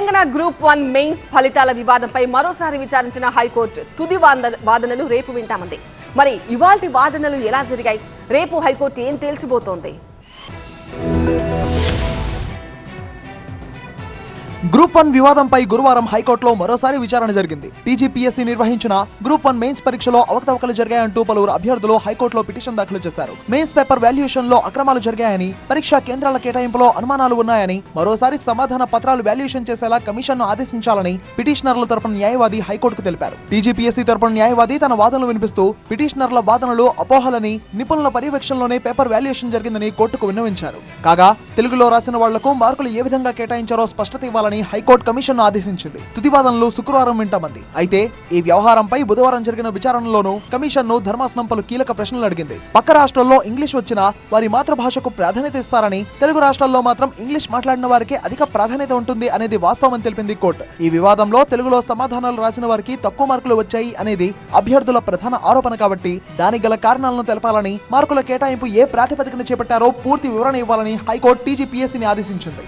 Telangana group 1 mains ఫలితాల వివాదంపై మరోసారి విచారించిన హైకోర్టు తుది వాదనలు రేపు వింటామంది. మరి ఇవాల్టి వాదనలు ఎలా జరిగాయి? రేపు హైకోర్టు ఏం తేల్చిబోతోంది? గ్రూప్ 1 వివాదంపై గురువారం హైకోర్టులో మరోసారి విచారణ జరిగింది. టీజీపీఎస్సీ నిర్వహించిన గ్రూప్ 1 మెయిన్స్ పరీక్షలో అవకతవకలు జరిగాయంటూ పలువురు అభ్యర్థులు హైకోర్టులో పిటిషన్ దాఖలు చేశారు. మెయిన్స్ పేపర్ వాల్యుయేషన్ లో అక్రమాలు జరిగాయని, పరీక్షా కేంద్రాల కేటాయింపులో అనుమానాలు ఉన్నాయని, మరోసారి సమాధాన పత్రాలు వాల్యుయేషన్ చేసేలా కమిషన్ ను ఆదేశించాలని పిటిషనర్ల తరపున న్యాయవాది హైకోర్టుకు తెలిపారు. టీజీపీఎస్సీ తరపున న్యాయవాది తన వాదనలు వినిపిస్తూ పిటిషనర్ల వాదనలు అపోహలని, నిపుణుల పర్యవేక్షణలోనే పేపర్ వాల్యుయేషన్ జరిగిందని కోర్టుకు విన్నవించారు. కాగా తెలుగులో రాసిన వాళ్లకు మార్కులు ఏ విధంగా కేటాయించారో స్పష్టత ఇవ్వాలని హైకోర్టు కమిషన్ ఆదేశించింది. తుది వాదనలు శుక్రవారం వింటామంది. అయితే ఈ వ్యవహారంపై బుధవారం జరిగిన విచారణలోనూ కమిషన్ ను ధర్మాసనం పలు కీలక ప్రశ్నలు అడిగింది. పక్క రాష్ట్రాల్లో ఇంగ్లీష్ వచ్చినా వారి మాతృభాషకు ప్రాధాన్యత ఇస్తారని, తెలుగు రాష్ట్రాల్లో మాత్రం ఇంగ్లీష్ మాట్లాడిన వారికి అధిక ప్రాధాన్యత ఉంటుంది అనేది వాస్తవమని తెలిపింది కోర్టు. ఈ వివాదంలో తెలుగులో సమాధానాలు రాసిన వారికి తక్కువ మార్కులు వచ్చాయి అనేది అభ్యర్థుల ప్రధాన ఆరోపణ కాబట్టి దానికి గల కారణాలను తెలపాలని, మార్కుల కేటాయింపు ఏ ప్రాతిపదికన చేపట్టారో పూర్తి వివరణ ఇవ్వాలని హైకోర్టు టీజీపీఎస్సీని ఆదేశించింది.